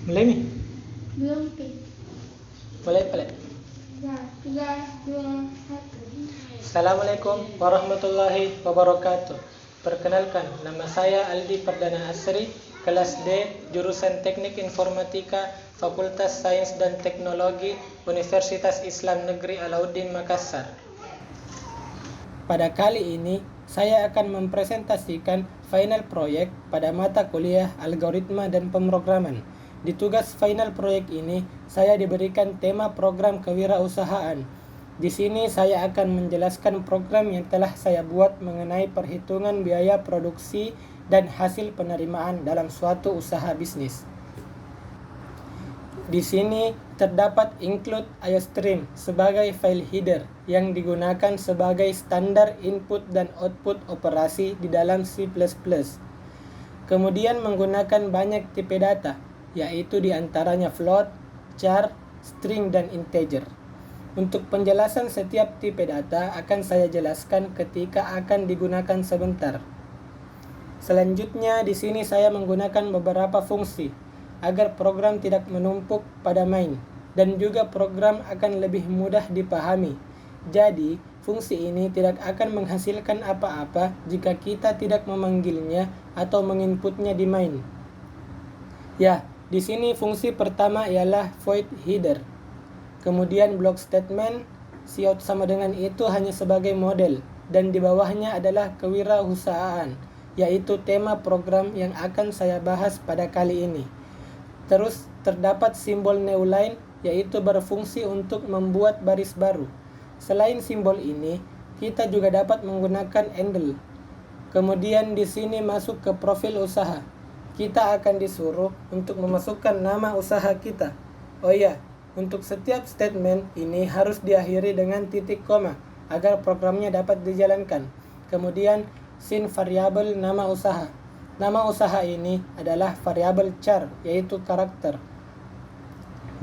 Mulai nih? Belum, Pi. Mulai. Ya, 3, 2, 1. Assalamualaikum warahmatullahi wabarakatuh. Perkenalkan, nama saya Aldi Perdana Asri, kelas D, jurusan Teknik Informatika, Fakultas Sains dan Teknologi, Universitas Islam Negeri Alauddin Makassar. Pada kali ini, saya akan mempresentasikan final proyek pada mata kuliah Algoritma dan Pemrograman. Di tugas final proyek ini, saya diberikan tema program kewirausahaan. Di sini saya akan menjelaskan program yang telah saya buat mengenai perhitungan biaya produksi dan hasil penerimaan dalam suatu usaha bisnis. Di sini terdapat include IOStream sebagai file header yang digunakan sebagai standar input dan output operasi di dalam C++. Kemudian menggunakan banyak tipe data, yaitu diantaranya float, char, string, dan integer. Untuk penjelasan setiap tipe data akan saya jelaskan ketika akan digunakan sebentar. Selanjutnya di sini saya menggunakan beberapa fungsi agar program tidak menumpuk pada main dan juga program akan lebih mudah dipahami. Jadi, fungsi ini tidak akan menghasilkan apa-apa jika kita tidak memanggilnya atau menginputnya di main. Ya, di sini fungsi pertama ialah void header. Kemudian block statement, cout sama dengan itu hanya sebagai model, dan di bawahnya adalah kewirausahaan, yaitu tema program yang akan saya bahas pada kali ini. Terus terdapat simbol new line, yaitu berfungsi untuk membuat baris baru. Selain simbol ini, kita juga dapat menggunakan handle. Kemudian di sini masuk ke profil usaha. Kita akan disuruh untuk memasukkan nama usaha kita. Oh iya, untuk setiap statement ini harus diakhiri dengan titik koma agar programnya dapat dijalankan. Kemudian sin variabel nama usaha. Nama usaha ini adalah variabel char, yaitu karakter.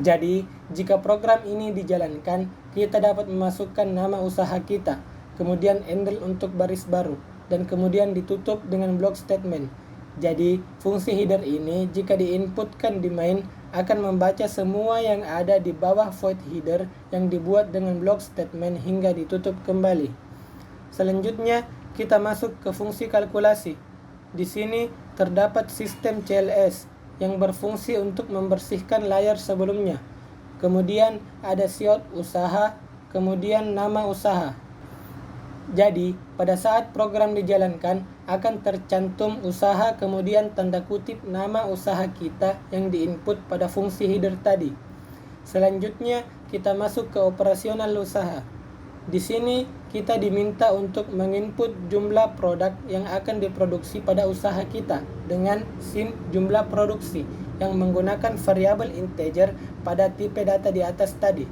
Jadi, jika program ini dijalankan, kita dapat memasukkan nama usaha kita, kemudian handle untuk baris baru, dan kemudian ditutup dengan block statement. Jadi, fungsi header ini jika diinputkan di main akan membaca semua yang ada di bawah void header yang dibuat dengan block statement hingga ditutup kembali. Selanjutnya, kita masuk ke fungsi kalkulasi. Di sini terdapat sistem CLS yang berfungsi untuk membersihkan layar sebelumnya. Kemudian ada cout usaha, kemudian nama usaha. Jadi, pada saat program dijalankan, akan tercantum usaha kemudian tanda kutip nama usaha kita yang diinput pada fungsi header tadi. Selanjutnya, kita masuk ke operasional usaha. Di sini, kita diminta untuk menginput jumlah produk yang akan diproduksi pada usaha kita dengan sin jumlah produksi yang menggunakan variabel integer pada tipe data di atas tadi.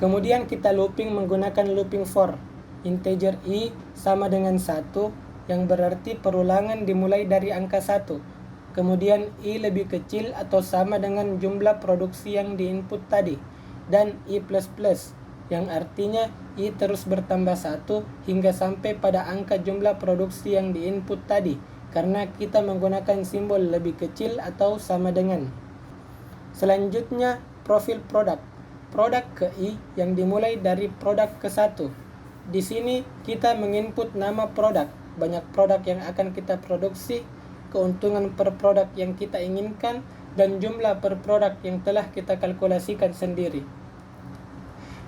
Kemudian kita looping menggunakan looping for. Integer i sama dengan 1 yang berarti perulangan dimulai dari angka 1. Kemudian i lebih kecil atau sama dengan jumlah produksi yang diinput tadi. Dan i++ yang artinya i terus bertambah 1 hingga sampai pada angka jumlah produksi yang diinput tadi karena kita menggunakan simbol lebih kecil atau sama dengan. Selanjutnya profil produk. Produk ke i yang dimulai dari produk ke 1. Di sini kita menginput nama produk, banyak produk yang akan kita produksi, keuntungan per produk yang kita inginkan, dan jumlah per produk yang telah kita kalkulasikan sendiri.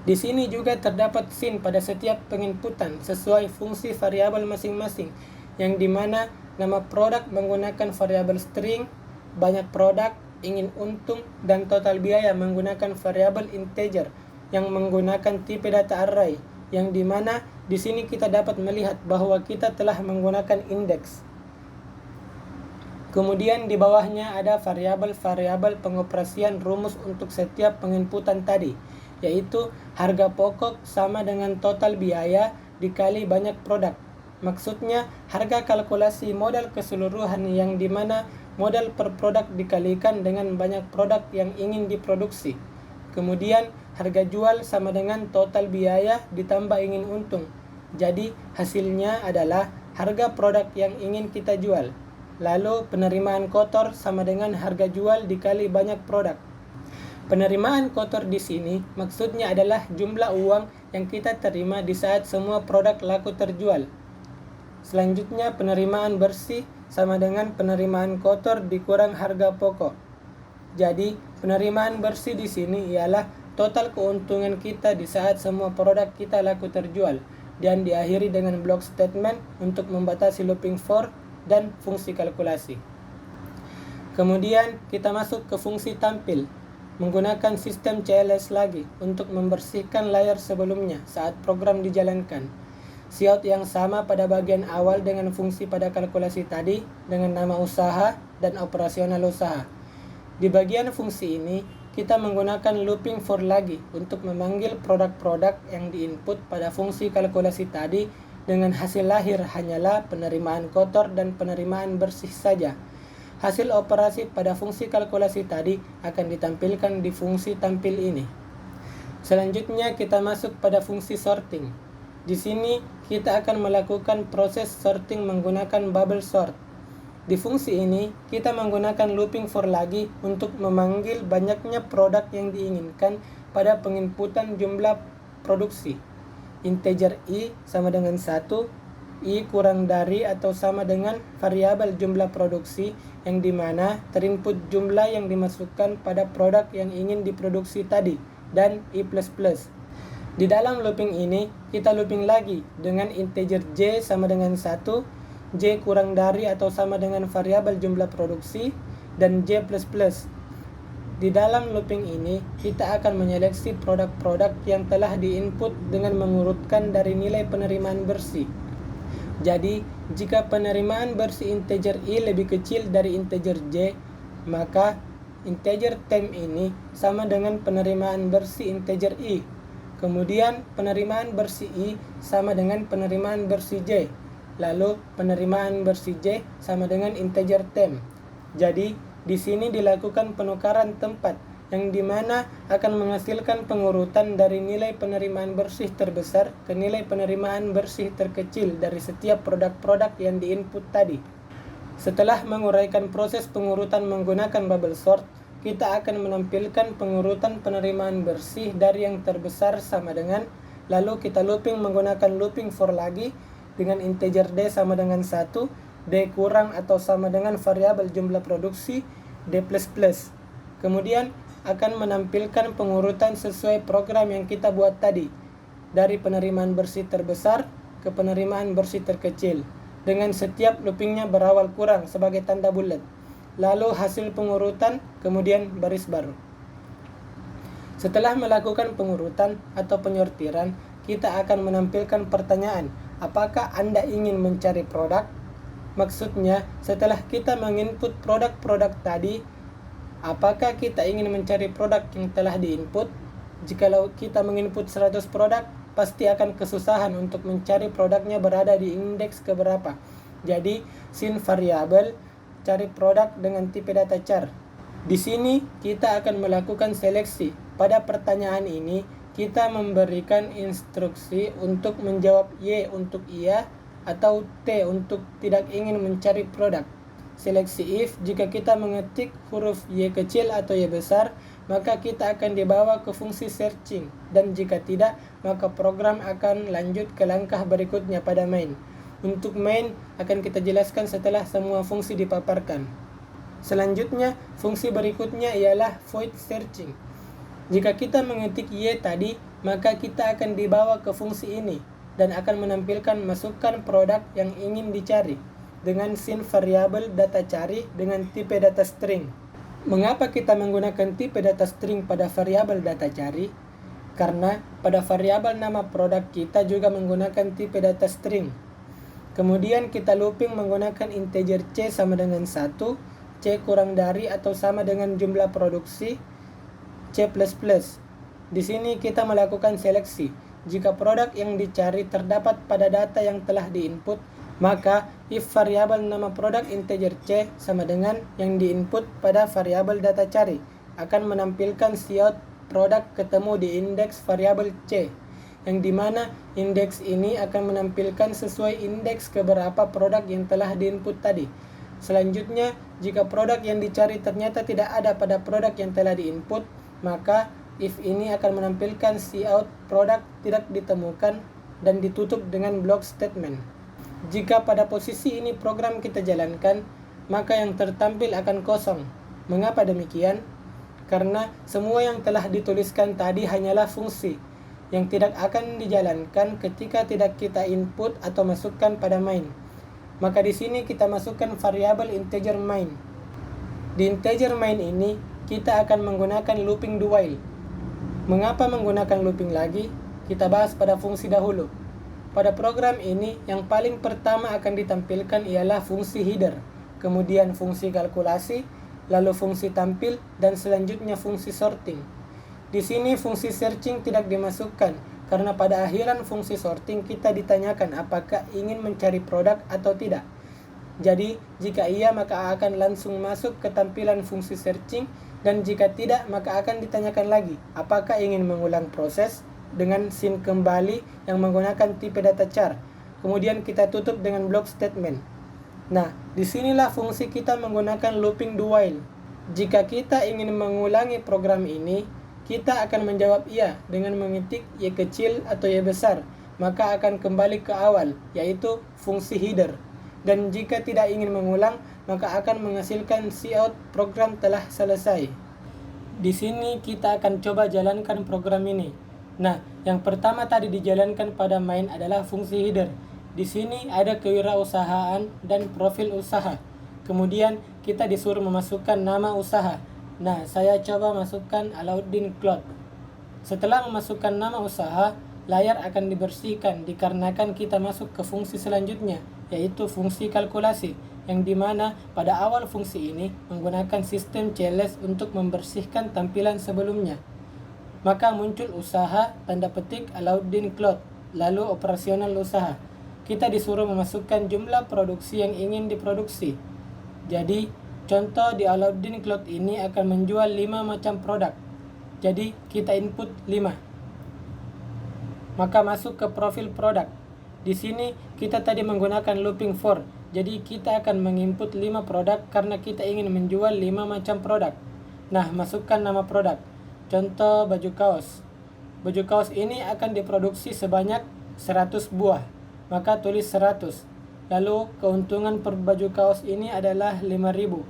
Di sini juga terdapat sin pada setiap penginputan sesuai fungsi variabel masing-masing, yang dimana nama produk menggunakan variabel string, banyak produk, ingin untung, dan total biaya menggunakan variabel integer yang menggunakan tipe data array, yang dimana di sini kita dapat melihat bahwa kita telah menggunakan indeks. Kemudian di bawahnya ada variabel-variabel pengoperasian rumus untuk setiap penginputan tadi, yaitu harga pokok sama dengan total biaya dikali banyak produk. Maksudnya harga kalkulasi modal keseluruhan yang dimana modal per produk dikalikan dengan banyak produk yang ingin diproduksi. Kemudian harga jual sama dengan total biaya ditambah ingin untung. Jadi hasilnya adalah harga produk yang ingin kita jual. lalu penerimaan kotor sama dengan harga jual dikali banyak produk. Penerimaan kotor di sini maksudnya adalah jumlah uang yang kita terima di saat semua produk laku terjual. Selanjutnya penerimaan bersih sama dengan penerimaan kotor dikurang harga pokok. Jadi penerimaan bersih di sini ialah total keuntungan kita di saat semua produk kita laku terjual dan diakhiri dengan block statement untuk membatasi looping for dan fungsi kalkulasi. Kemudian kita masuk ke fungsi tampil menggunakan sistem CLS lagi untuk membersihkan layar sebelumnya saat program dijalankan. Siot yang sama pada bagian awal dengan fungsi pada kalkulasi tadi dengan nama usaha dan operasional usaha. Di bagian fungsi ini, kita menggunakan looping for lagi untuk memanggil produk-produk yang diinput pada fungsi kalkulasi tadi dengan hasil lahir hanyalah penerimaan kotor dan penerimaan bersih saja. Hasil operasi pada fungsi kalkulasi tadi akan ditampilkan di fungsi tampil ini. Selanjutnya kita masuk pada fungsi sorting. Di sini kita akan melakukan proses sorting menggunakan bubble sort. Di fungsi ini kita menggunakan looping for lagi untuk memanggil banyaknya produk yang diinginkan pada penginputan jumlah produksi. Integer i sama dengan 1, i kurang dari atau sama dengan variabel jumlah produksi yang dimana terinput jumlah yang dimasukkan pada produk yang ingin diproduksi tadi dan i++. Di dalam looping ini, kita looping lagi dengan integer j sama dengan 1, j kurang dari atau sama dengan variabel jumlah produksi, dan j++. Di dalam looping ini, kita akan menyeleksi produk-produk yang telah diinput dengan mengurutkan dari nilai penerimaan bersih. Jadi, jika penerimaan bersih integer i lebih kecil dari integer j, maka integer temp ini sama dengan penerimaan bersih integer i. Kemudian penerimaan bersih I sama dengan penerimaan bersih J. Lalu penerimaan bersih J sama dengan integer temp. Jadi di sini dilakukan penukaran tempat yang dimana akan menghasilkan pengurutan dari nilai penerimaan bersih terbesar ke nilai penerimaan bersih terkecil dari setiap produk-produk yang diinput tadi. Setelah menguraikan proses pengurutan menggunakan bubble sort, kita akan menampilkan pengurutan penerimaan bersih dari yang terbesar sama dengan, lalu kita looping menggunakan looping for lagi dengan integer d sama dengan 1, d kurang atau sama dengan variabel jumlah produksi, d++. Kemudian akan menampilkan pengurutan sesuai program yang kita buat tadi, dari penerimaan bersih terbesar ke penerimaan bersih terkecil, dengan setiap loopingnya berawal kurang sebagai tanda bulat. Lalu hasil pengurutan, kemudian baris baru. Setelah melakukan pengurutan atau penyortiran, kita akan menampilkan pertanyaan, apakah Anda ingin mencari produk? Maksudnya, setelah kita menginput produk-produk tadi, apakah kita ingin mencari produk yang telah diinput? Jikalau kita menginput 100 produk, pasti akan kesusahan untuk mencari produknya berada di indeks keberapa. Jadi, sin variabel cari produk dengan tipe data char. Di sini kita akan melakukan seleksi. Pada pertanyaan ini kita memberikan instruksi untuk menjawab Y untuk iya atau T untuk tidak ingin mencari produk. Seleksi if jika kita mengetik huruf Y kecil atau Y besar, maka kita akan dibawa ke fungsi searching, dan jika tidak, maka program akan lanjut ke langkah berikutnya pada main. Untuk main akan kita jelaskan setelah semua fungsi dipaparkan. Selanjutnya, fungsi berikutnya ialah void searching. Jika kita mengetik Y tadi, maka kita akan dibawa ke fungsi ini dan akan menampilkan masukkan produk yang ingin dicari dengan sin variabel data cari dengan tipe data string. Mengapa kita menggunakan tipe data string pada variabel data cari? Karena pada variabel nama produk kita juga menggunakan tipe data string. Kemudian kita looping menggunakan integer C sama dengan 1, C kurang dari atau sama dengan jumlah produksi, C++. Di sini kita melakukan seleksi. Jika produk yang dicari terdapat pada data yang telah diinput, maka if variabel nama produk integer C sama dengan yang diinput pada variabel data cari akan menampilkan siot produk ketemu di indeks variabel C, yang dimana indeks ini akan menampilkan sesuai indeks keberapa produk yang telah diinput tadi. Selanjutnya, jika produk yang dicari ternyata tidak ada pada produk yang telah diinput, maka if ini akan menampilkan cout produk tidak ditemukan dan ditutup dengan block statement. Jika pada posisi ini program kita jalankan, maka yang tertampil akan kosong. Mengapa demikian? Karena semua yang telah dituliskan tadi hanyalah fungsi yang tidak akan dijalankan ketika tidak kita input atau masukkan pada main. Maka di sini kita masukkan variabel integer main. Di integer main ini kita akan menggunakan looping do while. Mengapa menggunakan looping lagi? Kita bahas pada fungsi dahulu. Pada program ini yang paling pertama akan ditampilkan ialah fungsi header, kemudian fungsi kalkulasi, lalu fungsi tampil, dan selanjutnya fungsi sorting. Di sini fungsi searching tidak dimasukkan karena pada akhiran fungsi sorting kita ditanyakan apakah ingin mencari produk atau tidak. Jadi jika iya maka akan langsung masuk ke tampilan fungsi searching, dan jika tidak maka akan ditanyakan lagi apakah ingin mengulang proses dengan scene kembali yang menggunakan tipe data char. Kemudian kita tutup dengan block statement. Nah, disinilah fungsi kita menggunakan looping do while. Jika kita ingin mengulangi program ini, kita akan menjawab iya dengan mengetik Y kecil atau Y besar, maka akan kembali ke awal, yaitu fungsi header. Dan jika tidak ingin mengulang, maka akan menghasilkan cout program telah selesai. Di sini kita akan coba jalankan program ini. Nah, yang pertama tadi dijalankan pada main adalah fungsi header. Di sini ada kewirausahaan dan profil usaha. Kemudian kita disuruh memasukkan nama usaha. Nah, saya coba masukkan Alauddin Cloth. Setelah memasukkan nama usaha, layar akan dibersihkan dikarenakan kita masuk ke fungsi selanjutnya, yaitu fungsi kalkulasi, yang dimana pada awal fungsi ini menggunakan sistem CLS untuk membersihkan tampilan sebelumnya. Maka muncul usaha, tanda petik Alauddin Cloth, lalu operasional usaha. Kita disuruh memasukkan jumlah produksi yang ingin diproduksi. Jadi, contoh di Alauddin Cloth ini akan menjual 5 macam produk. Jadi kita input 5. Maka masuk ke profil produk. Di sini kita tadi menggunakan looping for. Jadi kita akan menginput 5 produk karena kita ingin menjual 5 macam produk. Nah, masukkan nama produk. Contoh baju kaos. Baju kaos ini akan diproduksi sebanyak 100 buah. Maka tulis 100. Lalu keuntungan per baju kaos ini adalah 5.000.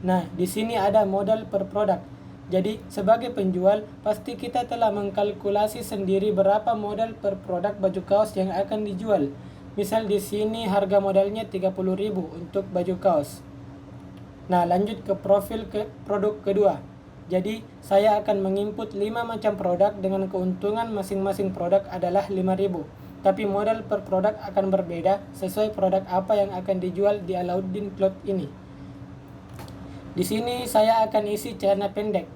Nah, di sini ada modal per produk. Jadi, sebagai penjual, pasti kita telah mengkalkulasi sendiri berapa modal per produk baju kaos yang akan dijual. Misal di sini harga modalnya 30.000 untuk baju kaos. Nah, lanjut ke profil ke produk kedua. Jadi, saya akan menginput 5 macam produk dengan keuntungan masing-masing produk adalah 5.000. Tapi modal per produk akan berbeda sesuai produk apa yang akan dijual di Alauddin Cloth ini. Di sini saya akan isi celana pendek.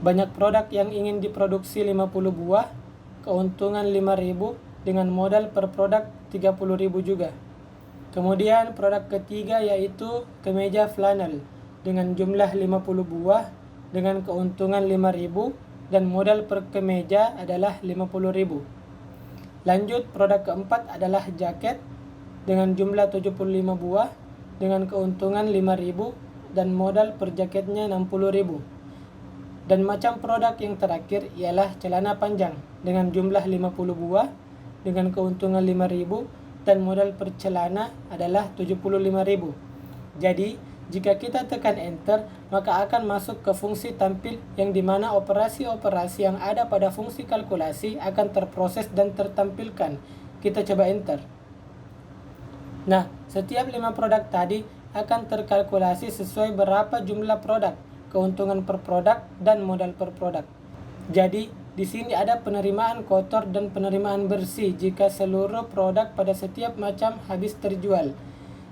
Banyak produk yang ingin diproduksi 50 buah, keuntungan 5.000 dengan modal per produk 30.000 juga. Kemudian produk ketiga yaitu kemeja flanel dengan jumlah 50 buah dengan keuntungan 5.000 dan modal per kemeja adalah 50.000. Lanjut, produk keempat adalah jaket dengan jumlah 75 buah dengan keuntungan 5.000 dan modal per jaketnya 60.000. Dan macam produk yang terakhir ialah celana panjang dengan jumlah 50 buah dengan keuntungan 5.000 dan modal per celana adalah 75.000. Jadi, jika kita tekan enter, maka akan masuk ke fungsi tampil yang dimana operasi-operasi yang ada pada fungsi kalkulasi akan terproses dan tertampilkan. Kita coba enter. Nah, setiap 5 produk tadi akan terkalkulasi sesuai berapa jumlah produk, keuntungan per produk, dan modal per produk. Jadi, di sini ada penerimaan kotor dan penerimaan bersih jika seluruh produk pada setiap macam habis terjual.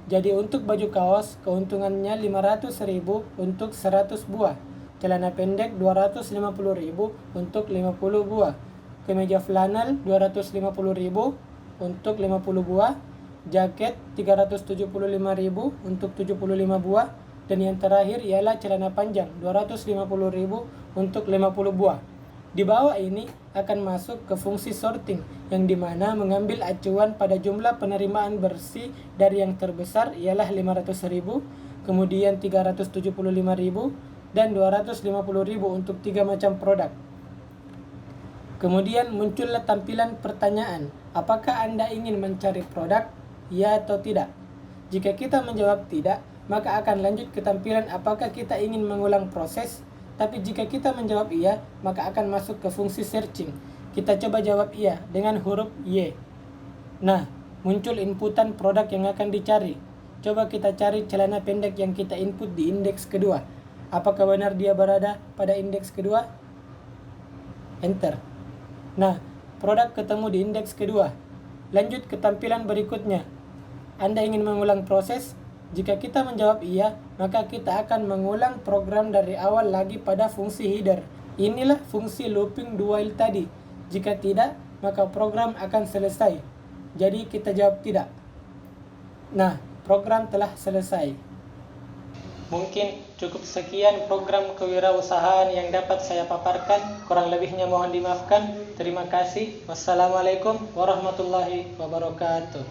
Jadi untuk baju kaos, keuntungannya 500.000 untuk 100 buah. Celana pendek 250.000 untuk 50 buah. Kemeja flanel 250.000 untuk 50 buah. Jaket 375.000 untuk 75 buah. Dan yang terakhir ialah celana panjang 250.000 untuk 50 buah. Di bawah ini akan masuk ke fungsi sorting, yang dimana mengambil acuan pada jumlah penerimaan bersih dari yang terbesar ialah 500.000, kemudian 375.000, dan 250.000 untuk 3 macam produk. Kemudian muncullah tampilan pertanyaan, apakah Anda ingin mencari produk? Ya atau tidak? Jika kita menjawab tidak, maka akan lanjut ke tampilan apakah kita ingin mengulang proses. Tapi jika kita menjawab iya, maka akan masuk ke fungsi searching. Kita coba jawab iya dengan huruf Y. Nah, muncul inputan produk yang akan dicari. Coba kita cari celana pendek yang kita input di indeks kedua. Apakah benar dia berada pada indeks kedua? Enter. Nah, produk ketemu di indeks kedua. Lanjut ke tampilan berikutnya. Anda ingin mengulang proses? Jika kita menjawab iya, maka kita akan mengulang program dari awal lagi pada fungsi header. Inilah fungsi looping do while tadi. Jika tidak, maka program akan selesai. Jadi kita jawab tidak. Nah, program telah selesai. Mungkin cukup sekian program kewirausahaan yang dapat saya paparkan. Kurang lebihnya mohon dimaafkan. Terima kasih. Wassalamualaikum warahmatullahi wabarakatuh.